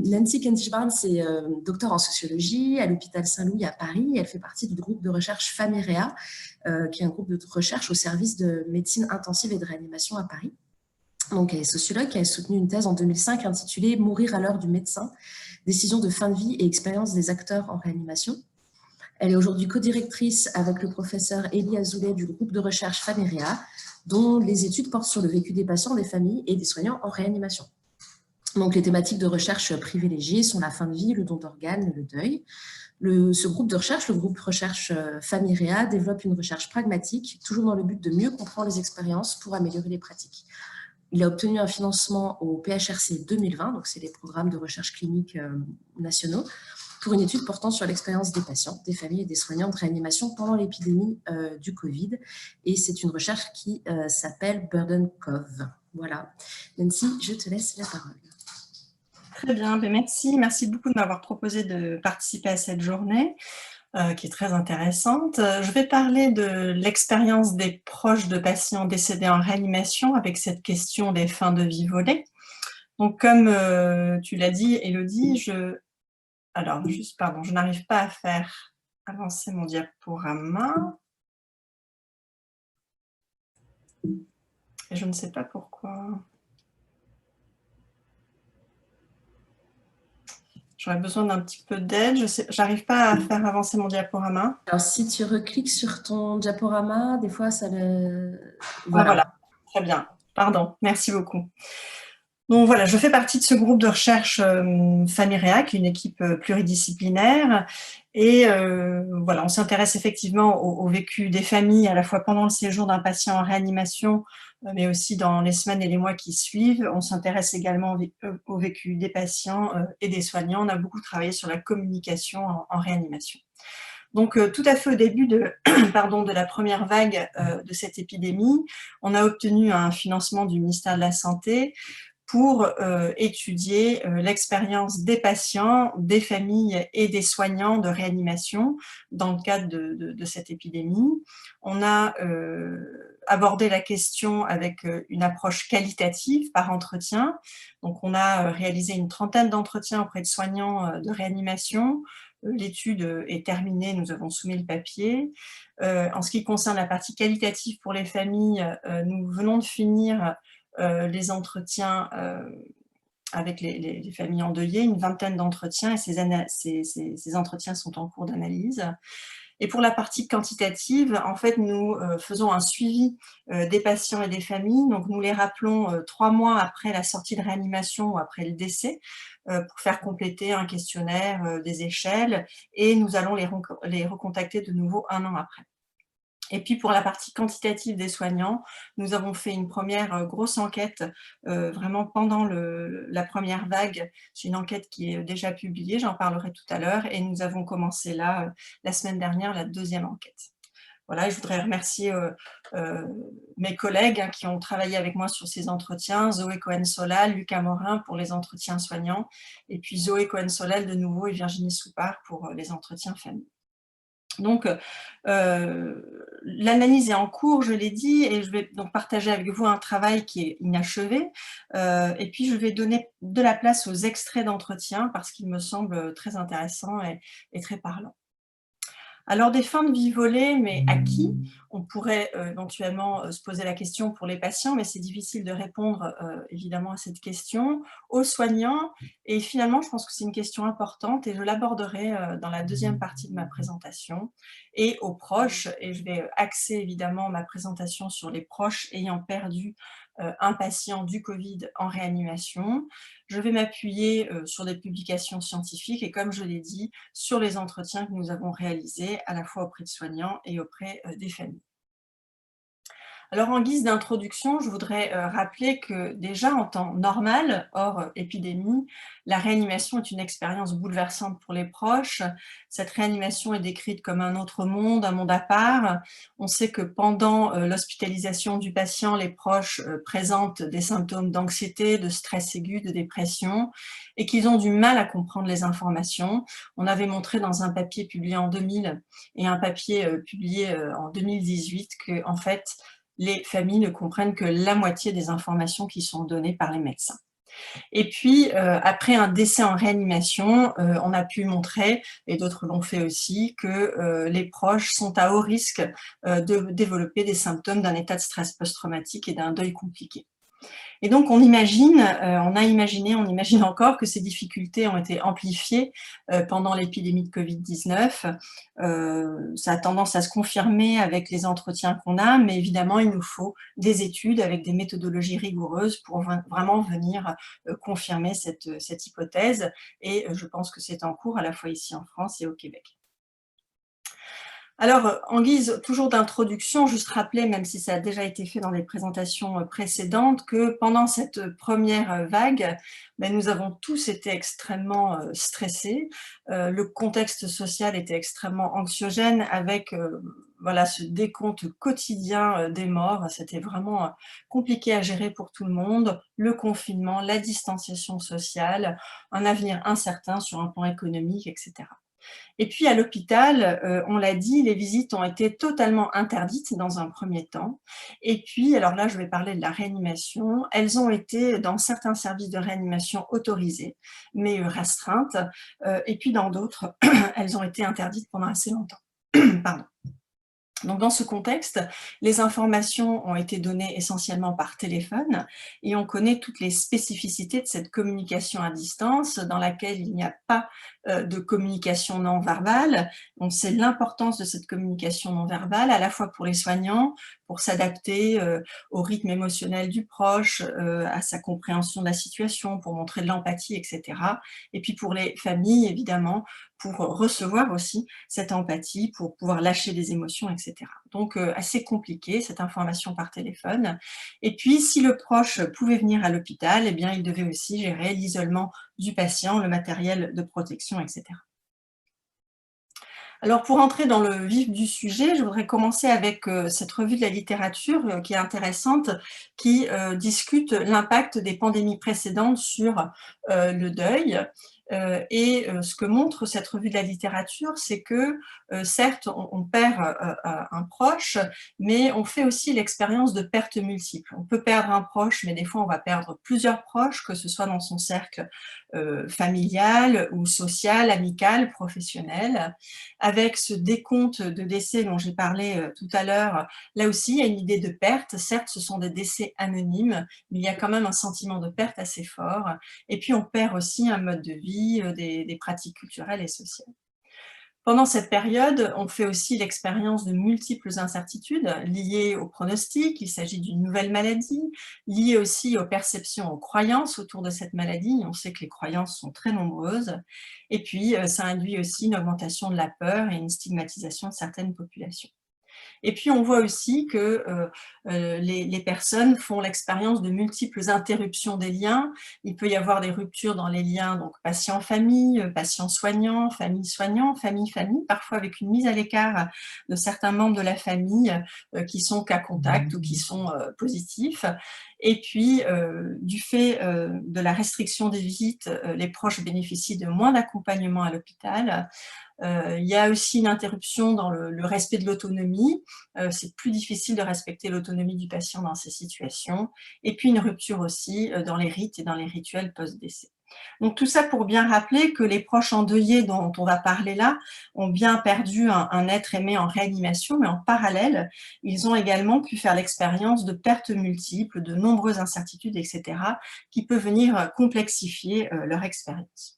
Nancy Kentish-Barnes est docteure en sociologie à l'hôpital Saint-Louis à Paris. Elle fait partie du groupe de recherche Famérea, qui est un groupe de recherche au service de médecine intensive et de réanimation à Paris. Donc, elle est sociologue, elle a soutenu une thèse en 2005 intitulée « Mourir à l'heure du médecin, décision de fin de vie et expérience des acteurs en réanimation ». Elle est aujourd'hui co-directrice avec le professeur Elie Azoulay du groupe de recherche Famérea, dont les études portent sur le vécu des patients, des familles et des soignants en réanimation. Donc, les thématiques de recherche privilégiées sont la fin de vie, le don d'organes, le deuil. Ce groupe de recherche, le groupe recherche Famérea, développe une recherche pragmatique, toujours dans le but de mieux comprendre les expériences pour améliorer les pratiques. Il a obtenu un financement au PHRC 2020, donc c'est les programmes de recherche clinique nationaux, pour une étude portant sur l'expérience des patients, des familles et des soignants de réanimation pendant l'épidémie du Covid. Et c'est une recherche qui s'appelle Burden Cove. Voilà. Nancy, je te laisse la parole. Très bien, merci beaucoup de m'avoir proposé de participer à cette journée qui est très intéressante. Je vais parler de l'expérience des proches de patients décédés en réanimation avec cette question des fins de vie volées. Donc comme tu l'as dit, Élodie, je n'arrive pas à faire avancer mon diaporama. Et je ne sais pas pourquoi. J'aurais besoin d'un petit peu d'aide. J'arrive pas à faire avancer mon diaporama. Alors, si tu recliques sur ton diaporama, des fois, ça le... Voilà. Ah, voilà. Très bien. Pardon. Merci beaucoup. Donc voilà, je fais partie de ce groupe de recherche Famérea, qui est une équipe pluridisciplinaire. Et voilà, on s'intéresse effectivement au vécu des familles, à la fois pendant le séjour d'un patient en réanimation, mais aussi dans les semaines et les mois qui suivent. On s'intéresse également au vécu des patients et des soignants. On a beaucoup travaillé sur la communication en réanimation. Donc, tout à fait au début de, de la première vague de cette épidémie, on a obtenu un financement du ministère de la Santé pour étudier l'expérience des patients, des familles et des soignants de réanimation dans le cadre de cette épidémie. On a abordé la question avec une approche qualitative par entretien. Donc, on a réalisé une trentaine d'entretiens auprès de soignants de réanimation. L'étude est terminée, nous avons soumis le papier. En ce qui concerne la partie qualitative pour les familles, nous venons de finir les entretiens avec les familles endeuillées, une vingtaine d'entretiens, et ces entretiens sont en cours d'analyse. Et pour la partie quantitative, en fait, nous faisons un suivi des patients et des familles. Donc, nous les rappelons 3 mois après la sortie de réanimation ou après le décès pour faire compléter un questionnaire, des échelles, et nous allons les recontacter de nouveau 1 an après. Et puis pour la partie quantitative des soignants, nous avons fait une première grosse enquête vraiment pendant la première vague. C'est une enquête qui est déjà publiée, j'en parlerai tout à l'heure, et nous avons commencé là, la semaine dernière, la deuxième enquête. Voilà, et je voudrais remercier mes collègues qui ont travaillé avec moi sur ces entretiens, Zoé Cohen-Solal, Lucas Morin pour les entretiens soignants, et puis Zoé Cohen-Solal de nouveau et Virginie Soupard pour les entretiens famille. Donc, l'analyse est en cours, je l'ai dit, et je vais donc partager avec vous un travail qui est inachevé. Et puis, je vais donner de la place aux extraits d'entretien parce qu'ils me semblent très intéressants et très parlants. Alors, des fins de vie volées, mais à qui? On pourrait éventuellement se poser la question pour les patients, mais c'est difficile de répondre évidemment à cette question. Aux soignants, et finalement, je pense que c'est une question importante et je l'aborderai dans la deuxième partie de ma présentation. Et aux proches, et je vais axer évidemment ma présentation sur les proches ayant perdu un patient du Covid en réanimation. Je vais m'appuyer sur des publications scientifiques et, comme je l'ai dit, sur les entretiens que nous avons réalisés à la fois auprès de soignants et auprès des familles. Alors, en guise d'introduction, je voudrais rappeler que déjà en temps normal, hors épidémie, la réanimation est une expérience bouleversante pour les proches. Cette réanimation est décrite comme un autre monde, un monde à part. On sait que pendant l'hospitalisation du patient, les proches présentent des symptômes d'anxiété, de stress aigu, de dépression, et qu'ils ont du mal à comprendre les informations. On avait montré dans un papier publié en 2000 et un papier publié en 2018 que, en fait, les familles ne comprennent que la moitié des informations qui sont données par les médecins. Et puis, après un décès en réanimation, on a pu montrer, et d'autres l'ont fait aussi, que les proches sont à haut risque de développer des symptômes d'un état de stress post-traumatique et d'un deuil compliqué. Et donc on imagine, on a imaginé, on imagine encore que ces difficultés ont été amplifiées pendant l'épidémie de Covid-19. Ça a tendance à se confirmer avec les entretiens qu'on a, mais évidemment il nous faut des études avec des méthodologies rigoureuses pour vraiment venir confirmer cette hypothèse. Et je pense que c'est en cours à la fois ici en France et au Québec. Alors, en guise toujours d'introduction, juste rappeler, même si ça a déjà été fait dans les présentations précédentes, que pendant cette première vague, ben, nous avons tous été extrêmement stressés. Le contexte social était extrêmement anxiogène avec voilà, ce décompte quotidien des morts. C'était vraiment compliqué à gérer pour tout le monde. Le confinement, la distanciation sociale, un avenir incertain sur un plan économique, etc. Et puis à l'hôpital, on l'a dit, les visites ont été totalement interdites dans un premier temps. Et puis, alors là, je vais parler de la réanimation. Elles ont été, dans certains services de réanimation, autorisées, mais restreintes. Et puis dans d'autres, elles ont été interdites pendant assez longtemps. Pardon. Donc dans ce contexte, les informations ont été données essentiellement par téléphone et on connaît toutes les spécificités de cette communication à distance dans laquelle il n'y a pas de communication non verbale. On sait l'importance de cette communication non verbale à la fois pour les soignants, pour s'adapter au rythme émotionnel du proche, à sa compréhension de la situation, pour montrer de l'empathie, etc. Et puis pour les familles, évidemment, pour recevoir aussi cette empathie, pour pouvoir lâcher les émotions, etc. Donc assez compliqué cette information par téléphone. Et puis si le proche pouvait venir à l'hôpital, eh bien il devait aussi gérer l'isolement du patient, le matériel de protection, etc. Alors pour entrer dans le vif du sujet, je voudrais commencer avec cette revue de la littérature qui est intéressante, qui discute l'impact des pandémies précédentes sur le deuil. Ce que montre cette revue de la littérature, c'est que certes, on perd un proche, mais on fait aussi l'expérience de pertes multiples. On peut perdre un proche, mais des fois on va perdre plusieurs proches, que ce soit dans son cercle familial ou social, amical, professionnel. Avec ce décompte de décès dont j'ai parlé tout à l'heure, là aussi il y a une idée de perte. Certes, ce sont des décès anonymes, mais il y a quand même un sentiment de perte assez fort. Et puis on perd aussi un mode de vie, des pratiques culturelles et sociales. Pendant cette période, on fait aussi l'expérience de multiples incertitudes liées au pronostic. Il s'agit d'une nouvelle maladie, liée aussi aux perceptions, aux croyances autour de cette maladie. On sait que les croyances sont très nombreuses. Et puis, ça induit aussi une augmentation de la peur et une stigmatisation de certaines populations. Et puis on voit aussi que les personnes font l'expérience de multiples interruptions des liens. Il peut y avoir des ruptures dans les liens, donc patient-famille, patient-soignant, famille-soignant, famille-famille, parfois avec une mise à l'écart de certains membres de la famille qui sont cas contact ou qui sont positifs. Et puis, du fait de la restriction des visites, les proches bénéficient de moins d'accompagnement à l'hôpital. Il y a aussi une interruption dans le respect de l'autonomie. C'est plus difficile de respecter l'autonomie du patient dans ces situations. Et puis une rupture aussi dans les rites et dans les rituels post-décès. Donc tout ça pour bien rappeler que les proches endeuillés dont on va parler là ont bien perdu un être aimé en réanimation, mais en parallèle, ils ont également pu faire l'expérience de pertes multiples, de nombreuses incertitudes, etc., qui peuvent venir complexifier leur expérience.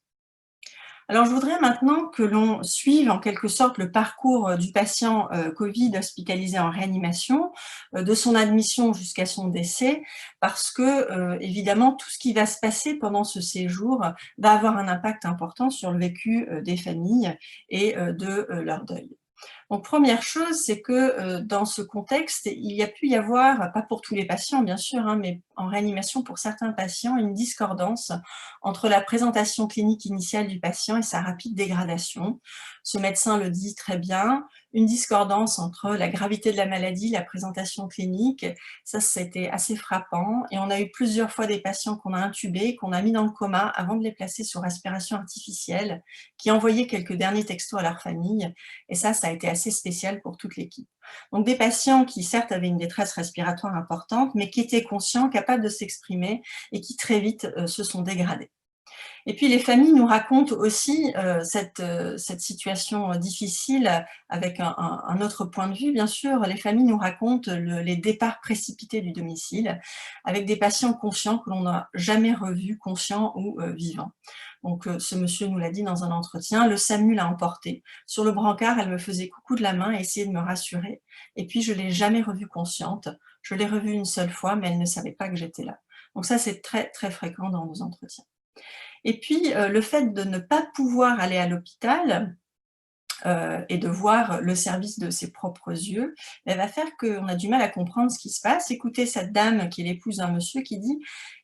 Alors, je voudrais maintenant que l'on suive en quelque sorte le parcours du patient Covid hospitalisé en réanimation, de son admission jusqu'à son décès, parce que, évidemment, tout ce qui va se passer pendant ce séjour va avoir un impact important sur le vécu des familles et de leur deuil. Donc, première chose, c'est que dans ce contexte, il y a pu y avoir, pas pour tous les patients bien sûr, hein, mais en réanimation pour certains patients, une discordance entre la présentation clinique initiale du patient et sa rapide dégradation. Ce médecin le dit très bien, une discordance entre la gravité de la maladie, la présentation clinique, ça c'était assez frappant. Et on a eu plusieurs fois des patients qu'on a intubés, qu'on a mis dans le coma avant de les placer sur respiration artificielle, qui envoyaient quelques derniers textos à leur famille. Et ça a été assez spécial pour toute l'équipe. Donc des patients qui certes avaient une détresse respiratoire importante, mais qui étaient conscients, capables de s'exprimer et qui très vite se sont dégradés. Et puis les familles nous racontent aussi cette situation difficile avec un autre point de vue, bien sûr. Les familles nous racontent les départs précipités du domicile avec des patients conscients que l'on n'a jamais revus, conscients ou vivants. Donc ce monsieur nous l'a dit dans un entretien, le SAMU l'a emportée. Sur le brancard, elle me faisait coucou de la main et essayait de me rassurer. Et puis je ne l'ai jamais revue consciente. Je l'ai revue une seule fois, mais elle ne savait pas que j'étais là. Donc ça, c'est très, très fréquent dans nos entretiens. Et puis, le fait de ne pas pouvoir aller à l'hôpital et de voir le service de ses propres yeux, elle va faire qu'on a du mal à comprendre ce qui se passe. Écoutez cette dame qui est l'épouse d'un monsieur qui dit: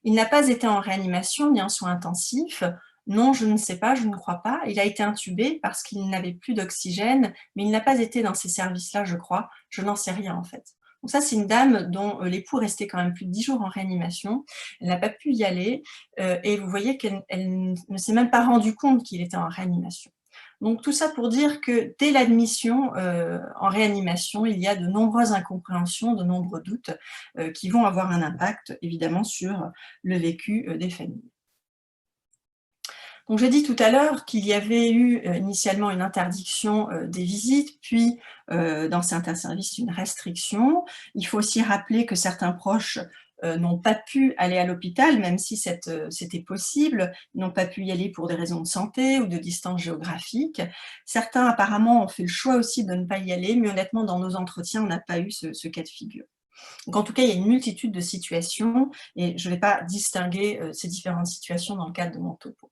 «Il n'a pas été en réanimation ni en soins intensifs. Non, je ne sais pas, je ne crois pas. Il a été intubé parce qu'il n'avait plus d'oxygène, mais il n'a pas été dans ces services-là, je crois. Je n'en sais rien, en fait». Donc ça, c'est une dame dont l'époux restait quand même plus de 10 jours en réanimation. Elle n'a pas pu y aller et vous voyez qu'elle ne s'est même pas rendue compte qu'il était en réanimation. Donc tout ça pour dire que dès l'admission en réanimation, il y a de nombreuses incompréhensions, de nombreux doutes qui vont avoir un impact évidemment sur le vécu des familles. Donc j'ai dit tout à l'heure qu'il y avait eu initialement une interdiction des visites, puis dans certains services une restriction. Il faut aussi rappeler que certains proches n'ont pas pu aller à l'hôpital, même si c'était possible, n'ont pas pu y aller pour des raisons de santé ou de distance géographique. Certains apparemment ont fait le choix aussi de ne pas y aller, mais honnêtement dans nos entretiens on n'a pas eu ce cas de figure. Donc en tout cas il y a une multitude de situations et je ne vais pas distinguer ces différentes situations dans le cadre de mon topo.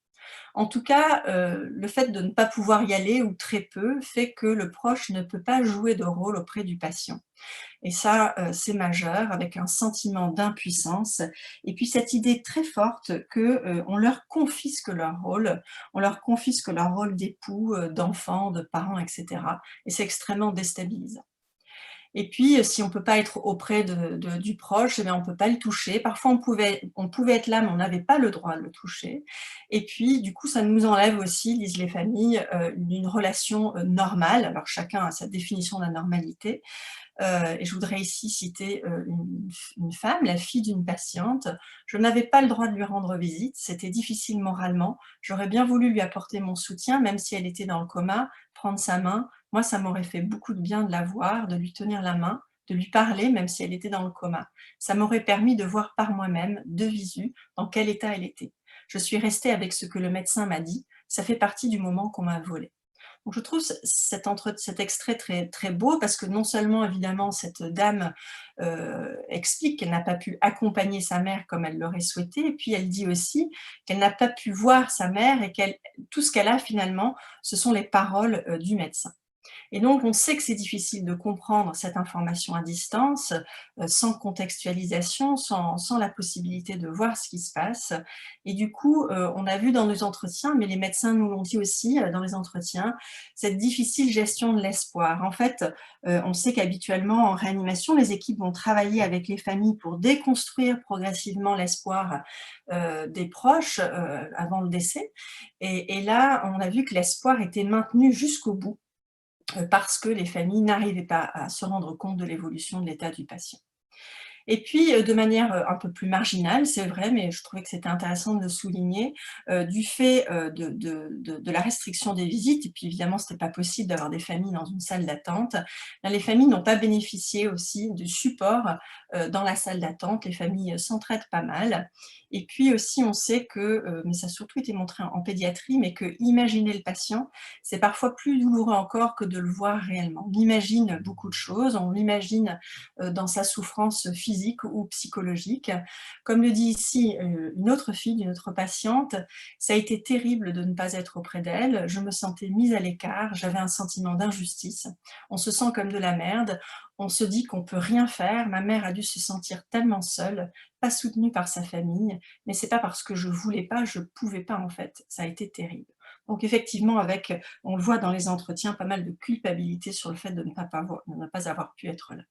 En tout cas, le fait de ne pas pouvoir y aller ou très peu fait que le proche ne peut pas jouer de rôle auprès du patient. Et ça, c'est majeur avec un sentiment d'impuissance et puis cette idée très forte qu'on leur confisque leur rôle, on leur confisque leur rôle d'époux, d'enfant, de parent et cetera et c'est extrêmement déstabilisant. Et puis, si on ne peut pas être auprès du proche, eh bien, on ne peut pas le toucher. Parfois, on pouvait être là, mais on n'avait pas le droit de le toucher. Et puis, du coup, ça nous enlève aussi, disent les familles, une relation normale. Alors, chacun a sa définition de la normalité. Et je voudrais ici citer une femme, la fille d'une patiente. Je n'avais pas le droit de lui rendre visite, c'était difficile moralement. J'aurais bien voulu lui apporter mon soutien, même si elle était dans le coma, prendre sa main. Moi, ça m'aurait fait beaucoup de bien de la voir, de lui tenir la main, de lui parler, même si elle était dans le coma. Ça m'aurait permis de voir par moi-même, de visu, dans quel état elle était. Je suis restée avec ce que le médecin m'a dit. Ça fait partie du moment qu'on m'a volé. Donc je trouve cet extrait très, très beau parce que non seulement évidemment cette dame explique qu'elle n'a pas pu accompagner sa mère comme elle l'aurait souhaité, et puis elle dit aussi qu'elle n'a pas pu voir sa mère et tout ce qu'elle a finalement, ce sont les paroles du médecin. Et donc, on sait que c'est difficile de comprendre cette information à distance, sans contextualisation, sans la possibilité de voir ce qui se passe. Et du coup, on a vu dans nos entretiens, mais les médecins nous l'ont dit aussi dans les entretiens, cette difficile gestion de l'espoir. En fait, on sait qu'habituellement, en réanimation, les équipes vont travailler avec les familles pour déconstruire progressivement l'espoir des proches avant le décès. Et là, on a vu que l'espoir était maintenu jusqu'au bout parce que les familles n'arrivaient pas à se rendre compte de l'évolution de l'état du patient. Et puis, de manière un peu plus marginale, c'est vrai, mais je trouvais que c'était intéressant de le souligner, du fait de la restriction des visites, et puis évidemment, ce n'était pas possible d'avoir des familles dans une salle d'attente, les familles n'ont pas bénéficié aussi du support dans la salle d'attente. Les familles s'entraident pas mal. Et puis aussi, on sait que, mais ça a surtout été montré en pédiatrie, mais que imaginer le patient, c'est parfois plus douloureux encore que de le voir réellement. On imagine beaucoup de choses, on l'imagine dans sa souffrance physique ou psychologique. Comme le dit ici une autre fille, une autre patiente, ça a été terrible de ne pas être auprès d'elle, je me sentais mise à l'écart, j'avais un sentiment d'injustice, on se sent comme de la merde, on se dit qu'on ne peut rien faire, ma mère a dû se sentir tellement seule, pas soutenue par sa famille, mais c'est pas parce que je voulais pas, je pouvais pas en fait, ça a été terrible. Donc effectivement, on le voit dans les entretiens, pas mal de culpabilité sur le fait de ne pas avoir pu être là.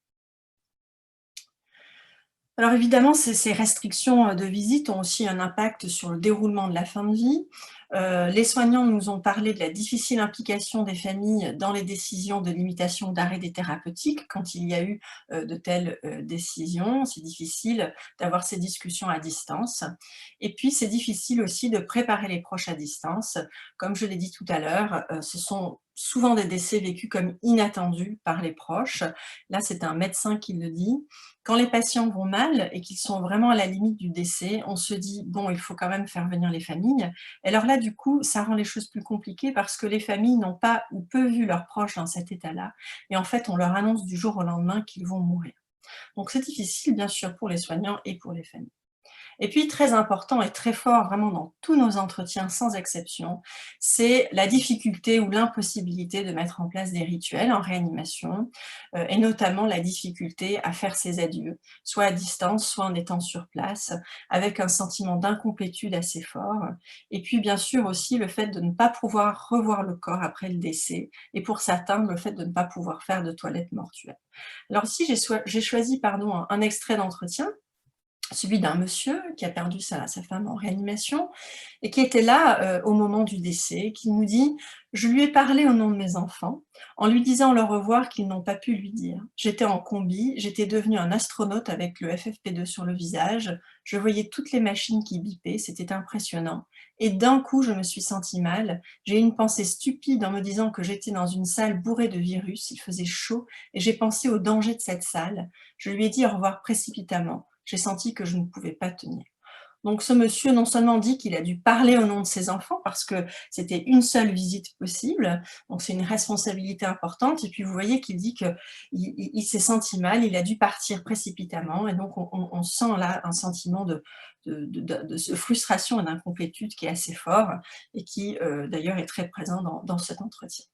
Alors évidemment, ces restrictions de visite ont aussi un impact sur le déroulement de la fin de vie. Les soignants nous ont parlé de la difficile implication des familles dans les décisions de limitation d'arrêt des thérapeutiques quand il y a eu de telles décisions. C'est difficile d'avoir ces discussions à distance. Et puis, c'est difficile aussi de préparer les proches à distance. Comme je l'ai dit tout à l'heure, ce sont souvent des décès vécus comme inattendus par les proches. Là, c'est un médecin qui le dit. Quand les patients vont mal et qu'ils sont vraiment à la limite du décès, on se dit: «Bon, il faut quand même faire venir les familles». Et alors là, du coup, ça rend les choses plus compliquées parce que les familles n'ont pas ou peu vu leurs proches dans cet état-là et en fait, on leur annonce du jour au lendemain qu'ils vont mourir. Donc c'est difficile, bien sûr, pour les soignants et pour les familles. Et puis très important et très fort vraiment dans tous nos entretiens sans exception, c'est la difficulté ou l'impossibilité de mettre en place des rituels en réanimation et notamment la difficulté à faire ses adieux, soit à distance, soit en étant sur place, avec un sentiment d'incomplétude assez fort. Et puis bien sûr aussi le fait de ne pas pouvoir revoir le corps après le décès et pour certains le fait de ne pas pouvoir faire de toilette mortuaire. Alors ici j'ai choisi un extrait d'entretien, celui d'un monsieur qui a perdu sa femme en réanimation et qui était là, au moment du décès, qui nous dit: «Je lui ai parlé au nom de mes enfants, en lui disant au revoir qu'ils n'ont pas pu lui dire. J'étais en combi, j'étais devenu un astronaute avec le FFP2 sur le visage, je voyais toutes les machines qui bipaient, c'était impressionnant et d'un coup, je me suis sentie mal. J'ai eu une pensée stupide en me disant que j'étais dans une salle bourrée de virus, il faisait chaud et j'ai pensé au danger de cette salle. Je lui ai dit au revoir précipitamment. J'ai senti que je ne pouvais pas tenir». Donc ce monsieur, non seulement dit qu'il a dû parler au nom de ses enfants parce que c'était une seule visite possible, donc c'est une responsabilité importante et puis vous voyez qu'il dit qu'il s'est senti mal, il a dû partir précipitamment et donc on sent là un sentiment de frustration et d'incomplétude qui est assez fort et qui d'ailleurs est très présent dans cet entretien.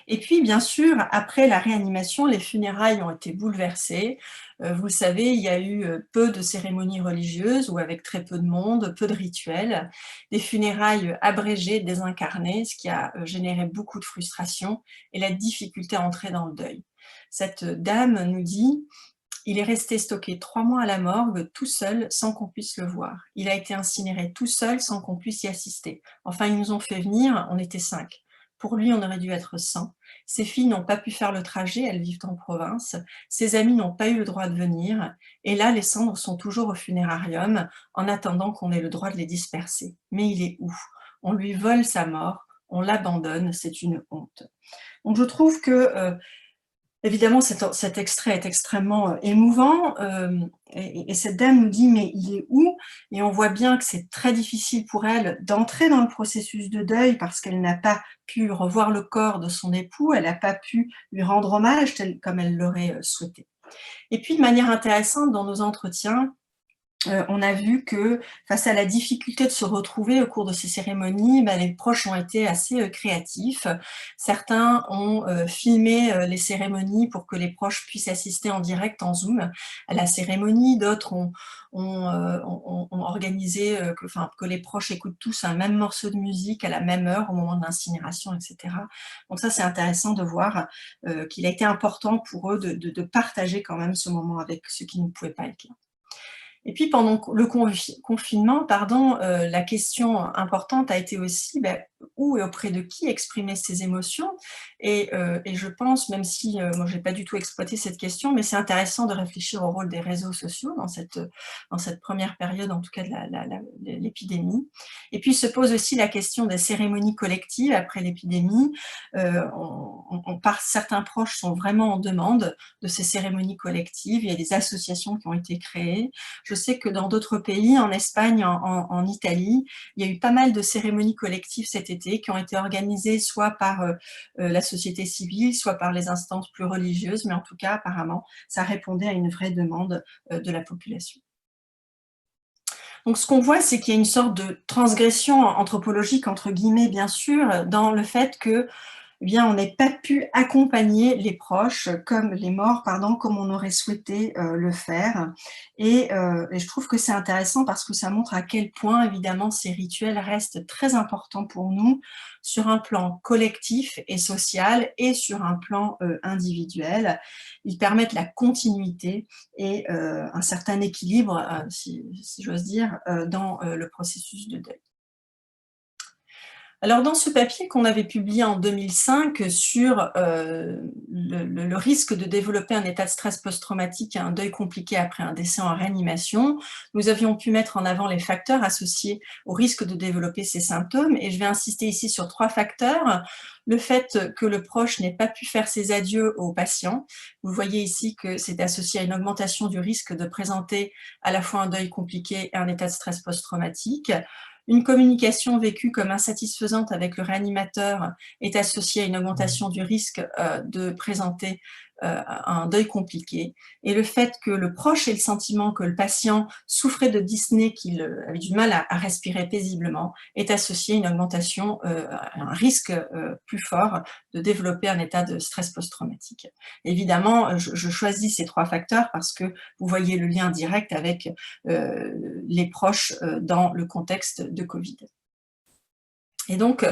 Et puis, bien sûr, après la réanimation, les funérailles ont été bouleversées. Vous le savez, il y a eu peu de cérémonies religieuses ou avec très peu de monde, peu de rituels, des funérailles abrégées, désincarnées, ce qui a généré beaucoup de frustration et la difficulté à entrer dans le deuil. Cette dame nous dit: «Il est resté stocké 3 mois à la morgue, tout seul, sans qu'on puisse le voir. Il a été incinéré tout seul, sans qu'on puisse y assister. Enfin, ils nous ont fait venir, on était 5. Pour lui, on aurait dû être 100. Ses filles n'ont pas pu faire le trajet, elles vivent en province. Ses amis n'ont pas eu le droit de venir. Et là, les cendres sont toujours au funérarium, en attendant qu'on ait le droit de les disperser. Mais il est où? On lui vole sa mort, on l'abandonne, c'est une honte». Donc je trouve que évidemment, cet extrait est extrêmement émouvant et cette dame nous dit: «Mais il est où?» Et on voit bien que c'est très difficile pour elle d'entrer dans le processus de deuil parce qu'elle n'a pas pu revoir le corps de son époux, elle n'a pas pu lui rendre hommage tel comme elle l'aurait souhaité. Et puis de manière intéressante dans nos entretiens, on a vu que face à la difficulté de se retrouver au cours de ces cérémonies, les proches ont été assez créatifs. Certains ont filmé les cérémonies pour que les proches puissent assister en direct en Zoom à la cérémonie. D'autres ont organisé que les proches écoutent tous un même morceau de musique à la même heure au moment de l'incinération, etc. Donc ça, c'est intéressant de voir qu'il a été important pour eux de partager quand même ce moment avec ceux qui ne pouvaient pas être là. Et puis pendant le confinement, la question importante a été aussi, où et auprès de qui exprimer ses émotions et je pense, même si, moi j'ai pas du tout exploité cette question, mais c'est intéressant de réfléchir au rôle des réseaux sociaux dans cette première période, en tout cas de l'épidémie. Et puis se pose aussi la question des cérémonies collectives après l'épidémie. Certains proches sont vraiment en demande de ces cérémonies collectives. Il y a des associations qui ont été créées. Je sais que dans d'autres pays, en Espagne, en Italie, il y a eu pas mal de cérémonies collectives cet été qui ont été organisées soit par la société civile, soit par les instances plus religieuses, mais en tout cas, apparemment, ça répondait à une vraie demande de la population. Donc ce qu'on voit, c'est qu'il y a une sorte de transgression anthropologique, entre guillemets, bien sûr, dans le fait que eh bien, on n'ait pas pu accompagner les proches, comme les morts, pardon, comme on aurait souhaité le faire. Et je trouve que c'est intéressant parce que ça montre à quel point, évidemment, ces rituels restent très importants pour nous sur un plan collectif et social et sur un plan individuel. Ils permettent la continuité et un certain équilibre, si j'ose dire, dans le processus de deuil. Alors dans ce papier qu'on avait publié en 2005 sur le risque de développer un état de stress post-traumatique et un deuil compliqué après un décès en réanimation, nous avions pu mettre en avant les facteurs associés au risque de développer ces symptômes, et je vais insister ici sur 3 facteurs. Le fait que le proche n'ait pas pu faire ses adieux au patient. Vous voyez ici que c'est associé à une augmentation du risque de présenter à la fois un deuil compliqué et un état de stress post-traumatique. Une communication vécue comme insatisfaisante avec le réanimateur est associée à une augmentation du risque de présenter un deuil compliqué. Et le fait que le proche ait le sentiment que le patient souffrait de dyspnée, qu'il avait du mal à respirer paisiblement, est associé à une augmentation, un risque plus fort de développer un état de stress post-traumatique. Évidemment, je choisis ces 3 facteurs parce que vous voyez le lien direct avec les proches dans le contexte de Covid. Et donc,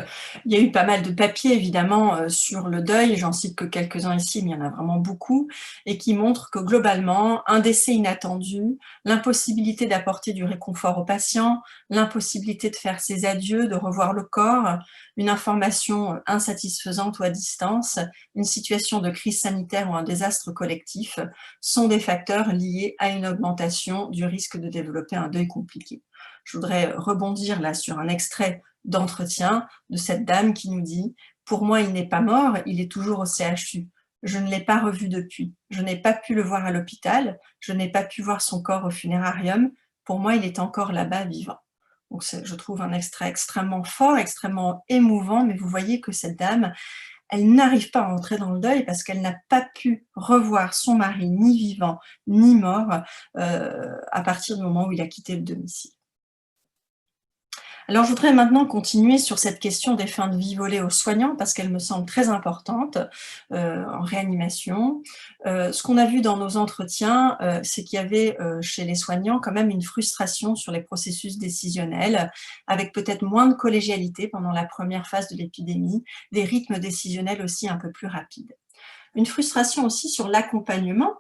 il y a eu pas mal de papiers évidemment sur le deuil, j'en cite que quelques-uns ici, mais il y en a vraiment beaucoup, et qui montrent que globalement, un décès inattendu, l'impossibilité d'apporter du réconfort au patient, l'impossibilité de faire ses adieux, de revoir le corps, une information insatisfaisante ou à distance, une situation de crise sanitaire ou un désastre collectif sont des facteurs liés à une augmentation du risque de développer un deuil compliqué. Je voudrais rebondir là sur un extrait d'entretien de cette dame qui nous dit « Pour moi, il n'est pas mort, il est toujours au CHU. Je ne l'ai pas revu depuis. Je n'ai pas pu le voir à l'hôpital. Je n'ai pas pu voir son corps au funérarium. Pour moi, il est encore là-bas vivant. » Donc, je trouve un extrait extrêmement fort, extrêmement émouvant, mais vous voyez que cette dame, elle n'arrive pas à entrer dans le deuil parce qu'elle n'a pas pu revoir son mari ni vivant ni mort à partir du moment où il a quitté le domicile. Alors, je voudrais maintenant continuer sur cette question des fins de vie volées aux soignants parce qu'elle me semble très importante en réanimation. Ce qu'on a vu dans nos entretiens, c'est qu'il y avait chez les soignants quand même une frustration sur les processus décisionnels, avec peut-être moins de collégialité pendant la première phase de l'épidémie, des rythmes décisionnels aussi un peu plus rapides. Une frustration aussi sur l'accompagnement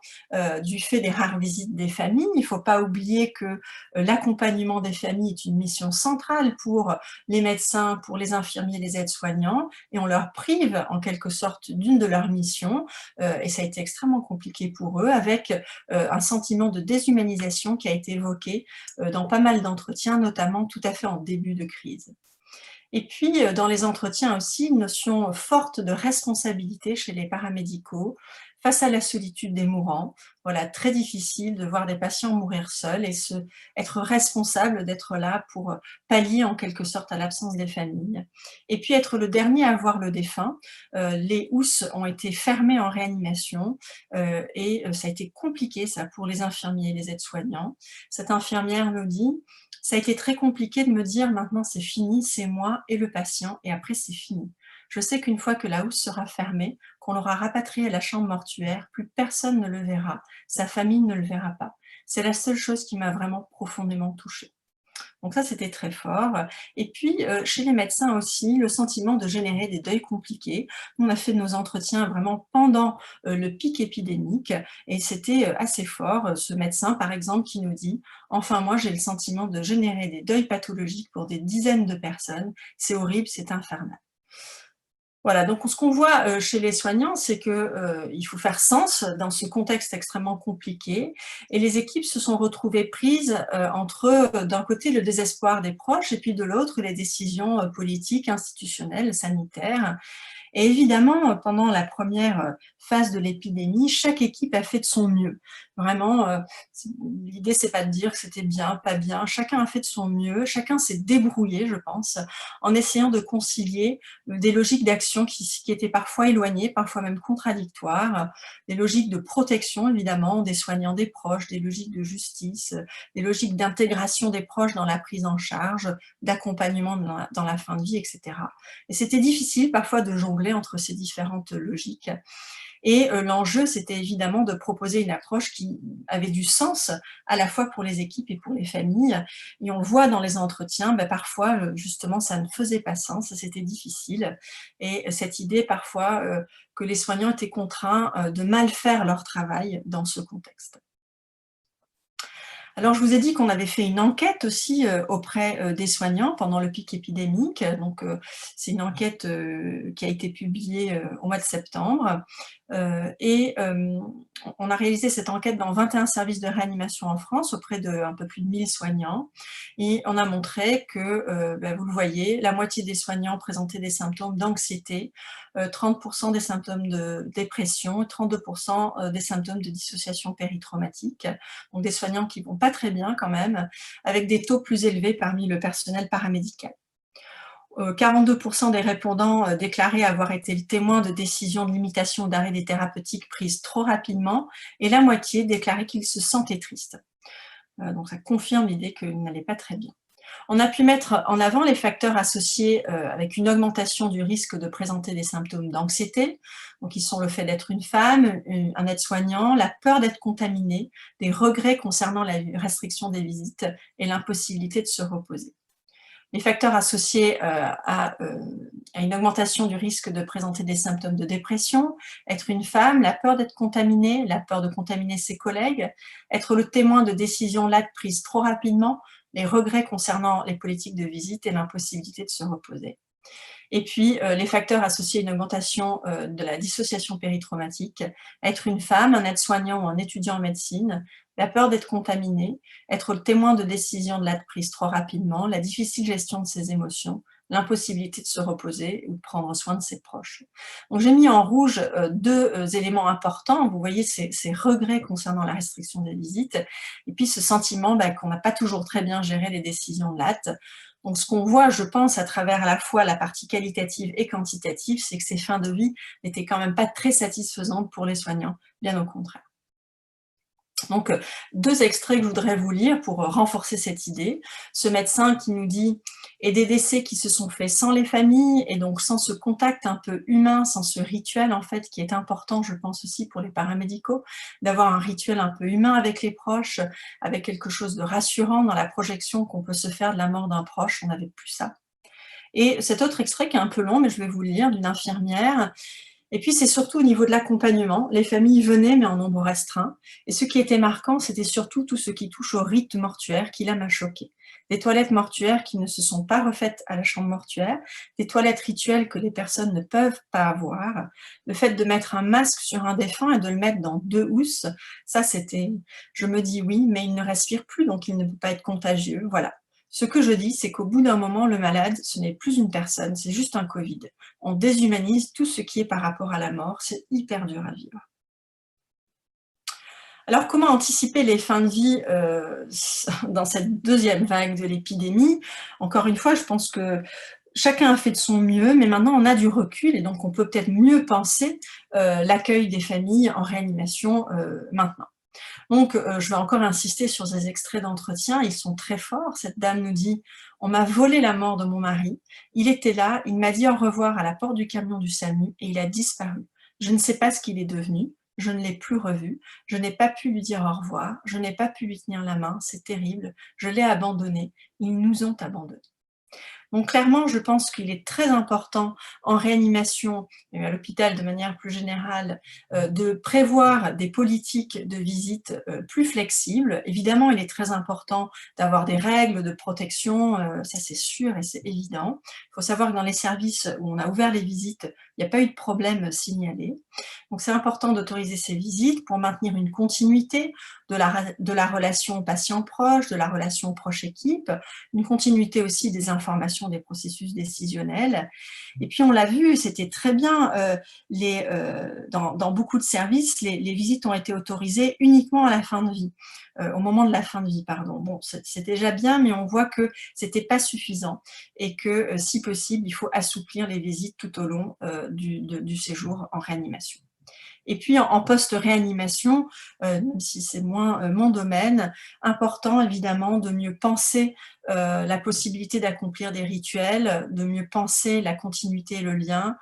du fait des rares visites des familles. Il ne faut pas oublier que l'accompagnement des familles est une mission centrale pour les médecins, pour les infirmiers, les aides-soignants, et on leur prive en quelque sorte d'une de leurs missions, et ça a été extrêmement compliqué pour eux, avec un sentiment de déshumanisation qui a été évoqué dans pas mal d'entretiens, notamment tout à fait en début de crise. Et puis, dans les entretiens aussi, une notion forte de responsabilité chez les paramédicaux face à la solitude des mourants. Voilà, très difficile de voir des patients mourir seuls et être responsable d'être là pour pallier en quelque sorte à l'absence des familles. Et puis être le dernier à voir le défunt. Les housses ont été fermées en réanimation et ça a été compliqué ça pour les infirmiers et les aides-soignants. Cette infirmière nous dit: ça a été très compliqué de me dire maintenant c'est fini, c'est moi et le patient, et après c'est fini. Je sais qu'une fois que la housse sera fermée, qu'on l'aura rapatrié à la chambre mortuaire, plus personne ne le verra, sa famille ne le verra pas. C'est la seule chose qui m'a vraiment profondément touchée. Donc ça, c'était très fort. Et puis, chez les médecins aussi, le sentiment de générer des deuils compliqués. On a fait nos entretiens vraiment pendant le pic épidémique et c'était assez fort. Ce médecin, par exemple, qui nous dit: «Enfin, moi, j'ai le sentiment de générer des deuils pathologiques pour des dizaines de personnes. C'est horrible, c'est infernal». Voilà, donc ce qu'on voit chez les soignants, c'est qu'il faut faire sens dans ce contexte extrêmement compliqué, et les équipes se sont retrouvées prises entre, d'un côté, le désespoir des proches et puis de l'autre, les décisions politiques, institutionnelles, sanitaires. Et évidemment, pendant la première phase de l'épidémie, chaque équipe a fait de son mieux. Vraiment, l'idée, c'est pas de dire que c'était bien, pas bien. Chacun a fait de son mieux, chacun s'est débrouillé, je pense, en essayant de concilier des logiques d'action qui étaient parfois éloignées, parfois même contradictoires, des logiques de protection, évidemment, des soignants, des proches, des logiques de justice, des logiques d'intégration des proches dans la prise en charge, d'accompagnement dans la fin de vie, etc. Et c'était difficile parfois de jongler entre ces différentes logiques. Et l'enjeu, c'était évidemment de proposer une approche qui avait du sens à la fois pour les équipes et pour les familles. Et on le voit dans les entretiens, parfois, justement, ça ne faisait pas sens, c'était difficile. Et cette idée, parfois, que les soignants étaient contraints de mal faire leur travail dans ce contexte. Alors, je vous ai dit qu'on avait fait une enquête aussi auprès des soignants pendant le pic épidémique. Donc, c'est une enquête qui a été publiée au mois de septembre. On a réalisé cette enquête dans 21 services de réanimation en France auprès de un peu plus de 1000 soignants. Et on a montré que, vous le voyez, la moitié des soignants présentaient des symptômes d'anxiété, 30% des symptômes de dépression, 32% des symptômes de dissociation péritraumatique. Donc des soignants qui vont pas très bien quand même, avec des taux plus élevés parmi le personnel paramédical. 42% des répondants déclaraient avoir été le témoin de décisions de limitation ou d'arrêt des thérapeutiques prises trop rapidement, et la moitié déclarait qu'ils se sentaient tristes. Donc ça confirme l'idée qu'ils n'allaient pas très bien. On a pu mettre en avant les facteurs associés avec une augmentation du risque de présenter des symptômes d'anxiété. Donc, ils sont le fait d'être une femme, un aide-soignant, la peur d'être contaminé, des regrets concernant la restriction des visites et l'impossibilité de se reposer. Les facteurs associés à une augmentation du risque de présenter des symptômes de dépression, être une femme, la peur d'être contaminée, la peur de contaminer ses collègues, être le témoin de décisions là prises trop rapidement, les regrets concernant les politiques de visite et l'impossibilité de se reposer. Et puis, les facteurs associés à une augmentation de la dissociation péritraumatique, être une femme, un aide-soignant ou un étudiant en médecine, la peur d'être contaminé, être le témoin de décisions de l'acte prise trop rapidement, la difficile gestion de ses émotions, l'impossibilité de se reposer ou de prendre soin de ses proches. Donc j'ai mis en rouge deux éléments importants. Vous voyez ces regrets concernant la restriction des visites et puis ce sentiment qu'on n'a pas toujours très bien géré les décisions de l'acte. Donc ce qu'on voit, je pense, à travers à la fois la partie qualitative et quantitative, c'est que ces fins de vie n'étaient quand même pas très satisfaisantes pour les soignants, bien au contraire. Donc, deux extraits que je voudrais vous lire pour renforcer cette idée. Ce médecin qui nous dit « Et des décès qui se sont faits sans les familles et donc sans ce contact un peu humain, sans ce rituel en fait qui est important, je pense aussi pour les paramédicaux, d'avoir un rituel un peu humain avec les proches, avec quelque chose de rassurant dans la projection qu'on peut se faire de la mort d'un proche, on n'avait plus ça. » Et cet autre extrait qui est un peu long, mais je vais vous le lire, d'une infirmière. Et puis, c'est surtout au niveau de l'accompagnement. Les familles venaient, mais en nombre restreint. Et ce qui était marquant, c'était surtout tout ce qui touche au rite mortuaire qui, là, m'a choquée. Des toilettes mortuaires qui ne se sont pas refaites à la chambre mortuaire, des toilettes rituelles que les personnes ne peuvent pas avoir, le fait de mettre un masque sur un défunt et de le mettre dans 2 housses, ça, c'était... Je me dis oui, mais il ne respire plus, donc il ne peut pas être contagieux, voilà. Ce que je dis, c'est qu'au bout d'un moment, le malade, ce n'est plus une personne, c'est juste un Covid. On déshumanise tout ce qui est par rapport à la mort, c'est hyper dur à vivre. Alors, comment anticiper les fins de vie dans cette deuxième vague de l'épidémie? Encore une fois, je pense que chacun a fait de son mieux, mais maintenant on a du recul et donc on peut peut-être mieux penser l'accueil des familles en réanimation maintenant. Donc, je vais encore insister sur ces extraits d'entretien, ils sont très forts. Cette dame nous dit « On m'a volé la mort de mon mari, il était là, il m'a dit au revoir à la porte du camion du SAMU et il a disparu. Je ne sais pas ce qu'il est devenu, je ne l'ai plus revu, je n'ai pas pu lui dire au revoir, je n'ai pas pu lui tenir la main, c'est terrible, je l'ai abandonné, ils nous ont abandonnés. » Donc clairement, je pense qu'il est très important en réanimation et à l'hôpital de manière plus générale de prévoir des politiques de visite plus flexibles. Évidemment, il est très important d'avoir des règles de protection, ça c'est sûr et c'est évident. Il faut savoir que dans les services où on a ouvert les visites, il n'y a pas eu de problème signalé. Donc c'est important d'autoriser ces visites pour maintenir une continuité de la relation patient-proche, de la relation proche-équipe, une continuité aussi des informations des processus décisionnels. Et puis on l'a vu, c'était très bien, dans beaucoup de services, les visites ont été autorisées uniquement à la fin de vie, au moment de la fin de vie, pardon. Bon, c'est déjà bien, mais on voit que c'était pas suffisant et que, si possible, il faut assouplir les visites tout au long du séjour en réanimation. Et puis en post-réanimation, même si c'est moins mon domaine, important évidemment de mieux penser la possibilité d'accomplir des rituels, de mieux penser la continuité et le lien,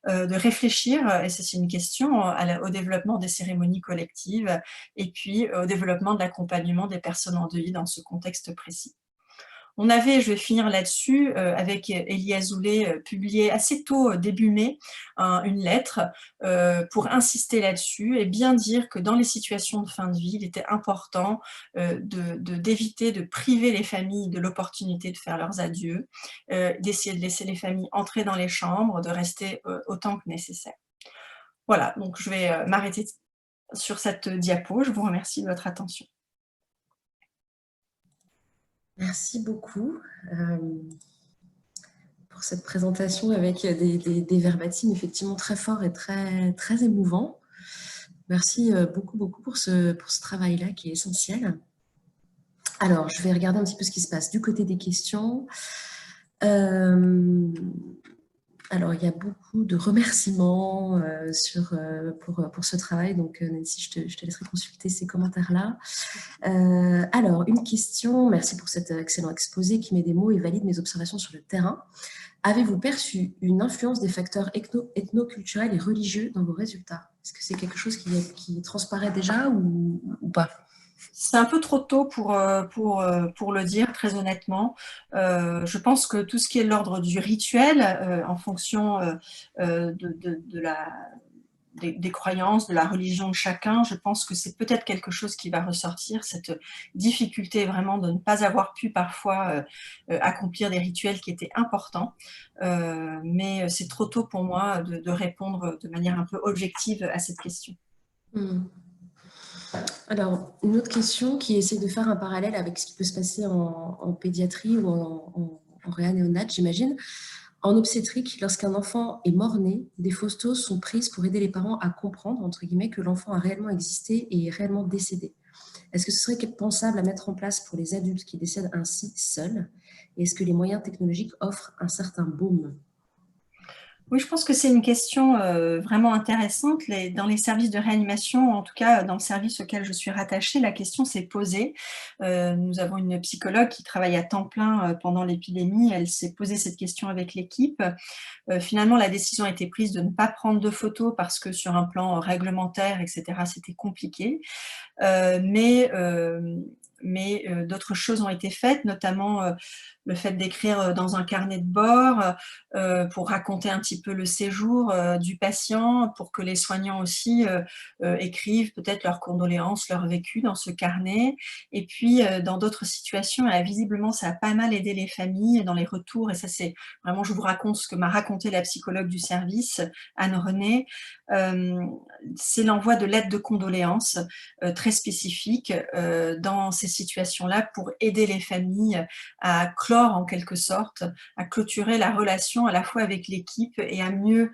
de réfléchir, et ça c'est une question, au développement des cérémonies collectives et puis au développement de l'accompagnement des personnes en deuil dans ce contexte précis. On avait, je vais finir là-dessus, avec Elie Azoulay, publié assez tôt, début mai, une lettre pour insister là-dessus et bien dire que dans les situations de fin de vie, il était important d'éviter de priver les familles de l'opportunité de faire leurs adieux, d'essayer de laisser les familles entrer dans les chambres, de rester autant que nécessaire. Voilà, donc je vais m'arrêter sur cette diapo. Je vous remercie de votre attention. Merci beaucoup pour cette présentation avec des verbatims effectivement très forts et très, très émouvants. Merci beaucoup pour ce travail-là qui est essentiel. Alors, je vais regarder un petit peu ce qui se passe du côté des questions. Alors, il y a beaucoup de remerciements pour ce travail. Donc, Nancy, je te laisserai consulter ces commentaires-là. Alors, une question. Merci pour cet excellent exposé qui met des mots et valide mes observations sur le terrain. Avez-vous perçu une influence des facteurs ethnoculturels et religieux dans vos résultats? Est-ce que c'est quelque chose qui transparaît déjà ou pas? C'est un peu trop tôt pour le dire, très honnêtement. Je pense que tout ce qui est l'ordre du rituel, en fonction des croyances, de la religion de chacun, je pense que c'est peut-être quelque chose qui va ressortir, cette difficulté vraiment de ne pas avoir pu parfois accomplir des rituels qui étaient importants. Mais c'est trop tôt pour moi de répondre de manière un peu objective à cette question. Alors, une autre question qui essaie de faire un parallèle avec ce qui peut se passer en pédiatrie ou en réa-néonat, j'imagine. En obstétrique, lorsqu'un enfant est mort-né, des fausses doses sont prises pour aider les parents à comprendre, entre guillemets, que l'enfant a réellement existé et est réellement décédé. Est-ce que ce serait pensable à mettre en place pour les adultes qui décèdent ainsi seuls? Et est-ce que les moyens technologiques offrent un certain baume? Oui, je pense que c'est une question vraiment intéressante. Dans les services de réanimation, en tout cas dans le service auquel je suis rattachée, la question s'est posée. Nous avons une psychologue qui travaille à temps plein pendant l'épidémie. Elle s'est posé cette question avec l'équipe. Finalement, la décision a été prise de ne pas prendre de photos parce que sur un plan réglementaire, etc., c'était compliqué. Mais d'autres choses ont été faites, notamment le fait d'écrire dans un carnet de bord pour raconter un petit peu le séjour du patient, pour que les soignants aussi écrivent peut-être leurs condoléances, leur vécu dans ce carnet. Et puis, dans d'autres situations, visiblement, ça a pas mal aidé les familles dans les retours. Et ça, c'est vraiment, je vous raconte ce que m'a raconté la psychologue du service, Anne-Renée. C'est l'envoi de lettres de condoléances très spécifiques dans ces situations-là pour aider les familles à clore en quelque sorte, à clôturer la relation à la fois avec l'équipe et à mieux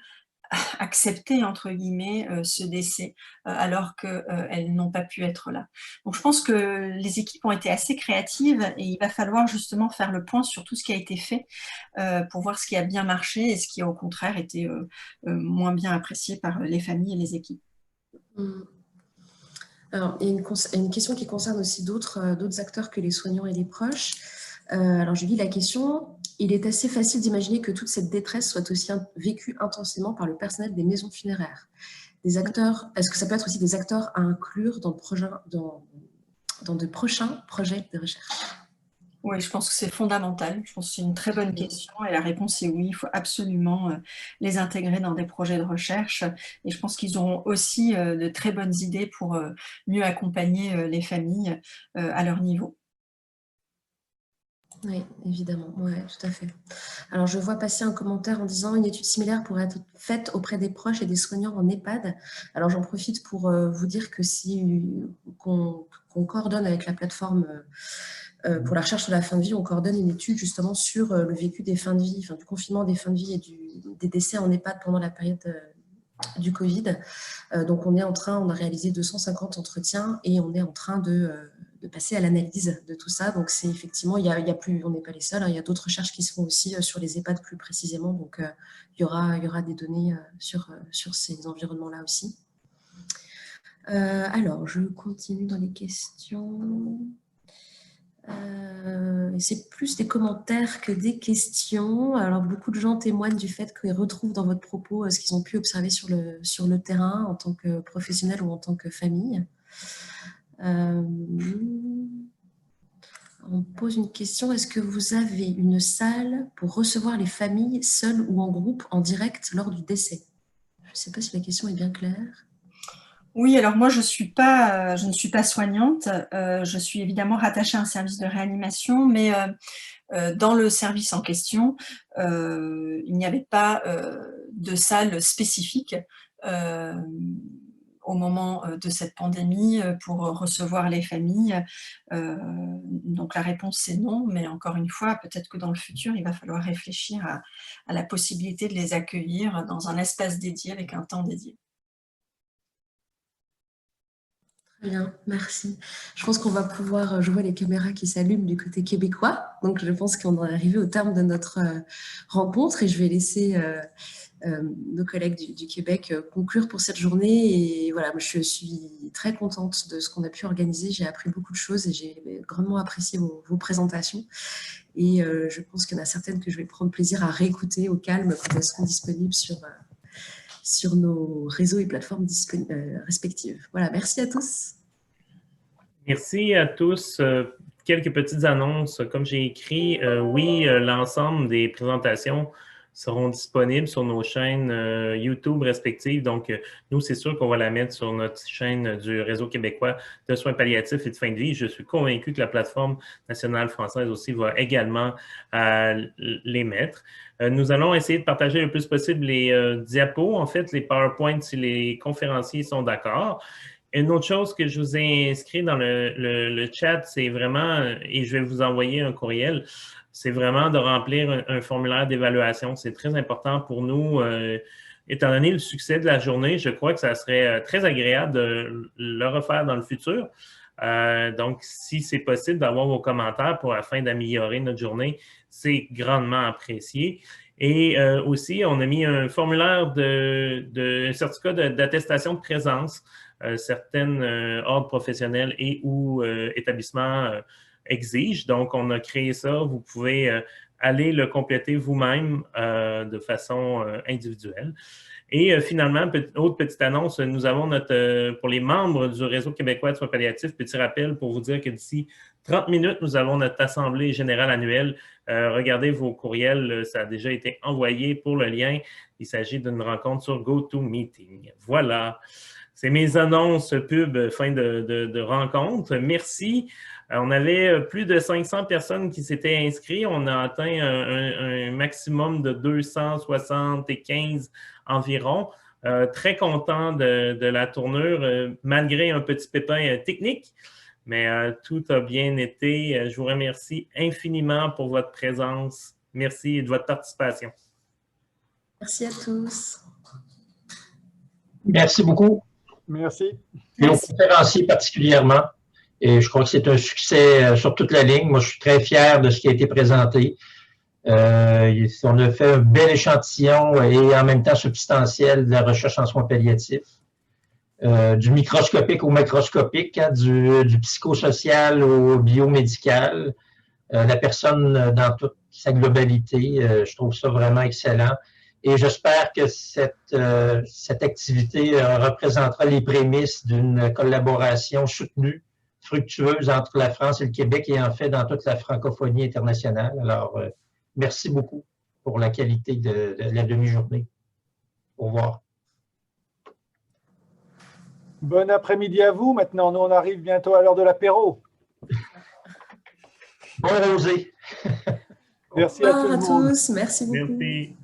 accepter entre guillemets ce décès alors qu'elles n'ont pas pu être là. Donc je pense que les équipes ont été assez créatives et il va falloir justement faire le point sur tout ce qui a été fait pour voir ce qui a bien marché et ce qui au contraire été moins bien apprécié par les familles et les équipes. Alors, il y a une question qui concerne aussi d'autres acteurs que les soignants et les proches. Alors, je lis la question. Il est assez facile d'imaginer que toute cette détresse soit aussi vécue intensément par le personnel des maisons funéraires. Des acteurs, est-ce que ça peut être aussi des acteurs à inclure dans de prochains projets de recherche? Oui, je pense que c'est fondamental. Je pense que c'est une très bonne question et la réponse est oui, il faut absolument les intégrer dans des projets de recherche. Et je pense qu'ils auront aussi de très bonnes idées pour mieux accompagner les familles à leur niveau. Oui, évidemment, oui, tout à fait. Alors, je vois passer un commentaire en disant « Une étude similaire pourrait être faite auprès des proches et des soignants en EHPAD ». Alors, j'en profite pour vous dire que qu'on coordonne avec la plateforme pour la recherche sur la fin de vie, on coordonne une étude justement sur le vécu des fins de vie, du confinement des fins de vie et des décès en EHPAD pendant la période du Covid. Donc, on a réalisé 250 entretiens et on est en train de passer à l'analyse de tout ça. Donc, c'est effectivement, on n'est pas les seuls, hein, il y a d'autres recherches qui se font aussi sur les EHPAD plus précisément. Donc, il y aura des données sur ces environnements-là aussi. Alors, je continue dans les questions. C'est plus des commentaires que des questions. Alors, beaucoup de gens témoignent du fait qu'ils retrouvent dans votre propos ce qu'ils ont pu observer sur le terrain en tant que professionnel ou en tant que famille. on pose une question. Est-ce que vous avez une salle pour recevoir les familles seules ou en groupe en direct lors du décès? Je ne sais pas si la question est bien claire. Oui, alors moi, je ne suis pas soignante. Je suis évidemment rattachée à un service de réanimation, mais dans le service en question, il n'y avait pas de salle spécifique au moment de cette pandémie pour recevoir les familles. Donc la réponse c'est non, mais encore une fois, peut-être que dans le futur, il va falloir réfléchir à la possibilité de les accueillir dans un espace dédié avec un temps dédié. Très bien, merci. Je pense qu'on va pouvoir, je vois les caméras qui s'allument du côté québécois, donc je pense qu'on est arrivé au terme de notre rencontre et je vais laisser nos collègues du Québec conclure pour cette journée. Et voilà, je suis très contente de ce qu'on a pu organiser. J'ai appris beaucoup de choses et j'ai grandement apprécié vos présentations. Et je pense qu'il y en a certaines que je vais prendre plaisir à réécouter au calme quand elles seront disponibles sur nos réseaux et plateformes respectives. Voilà, merci à tous. Merci à tous. Quelques petites annonces. Comme j'ai écrit, oui, l'ensemble des présentations seront disponibles sur nos chaînes YouTube respectives. Donc, nous, c'est sûr qu'on va la mettre sur notre chaîne du Réseau québécois de soins palliatifs et de fin de vie. Je suis convaincu que la plateforme nationale française aussi va également les mettre. Nous allons essayer de partager le plus possible les diapos, en fait, les PowerPoints si les conférenciers sont d'accord. Une autre chose que je vous ai inscrit dans le chat, c'est vraiment, et je vais vous envoyer un courriel, c'est vraiment de remplir un formulaire d'évaluation. C'est très important pour nous. Étant donné le succès de la journée, je crois que ça serait très agréable de le refaire dans le futur. Donc, si c'est possible d'avoir vos commentaires afin d'améliorer notre journée, c'est grandement apprécié. Et aussi, on a mis un formulaire un certificat d'attestation de présence. Certaines ordres professionnels et ou établissements exigent. Donc, on a créé ça. Vous pouvez aller le compléter vous-même de façon individuelle. Et finalement, autre petite annonce, nous avons pour les membres du Réseau québécois de soins palliatifs, petit rappel pour vous dire que d'ici 30 minutes, nous avons notre assemblée générale annuelle. Regardez vos courriels, ça a déjà été envoyé pour le lien. Il s'agit d'une rencontre sur GoToMeeting. Voilà. C'est mes annonces pub fin de rencontre. Merci. On avait plus de 500 personnes qui s'étaient inscrites. On a atteint un maximum de 275 environ. Très content de la tournure, malgré un petit pépin technique. Mais tout a bien été. Je vous remercie infiniment pour votre présence. Merci de votre participation. Merci à tous. Merci beaucoup. Merci. Et aux conférenciers particulièrement. Et je crois que c'est un succès sur toute la ligne. Moi, je suis très fier de ce qui a été présenté. On a fait un bel échantillon et en même temps substantiel de la recherche en soins palliatifs. Du microscopique au macroscopique, hein, du psychosocial au biomédical. La personne dans toute sa globalité, je trouve ça vraiment excellent. Et j'espère que cette activité représentera les prémices d'une collaboration soutenue, fructueuse entre la France et le Québec et en fait dans toute la francophonie internationale. Alors, merci beaucoup pour la qualité de la demi-journée. Au revoir. Bon après-midi à vous. Maintenant, nous, on arrive bientôt à l'heure de l'apéro. Bon rosé. Merci à tout le monde. Merci beaucoup. Merci.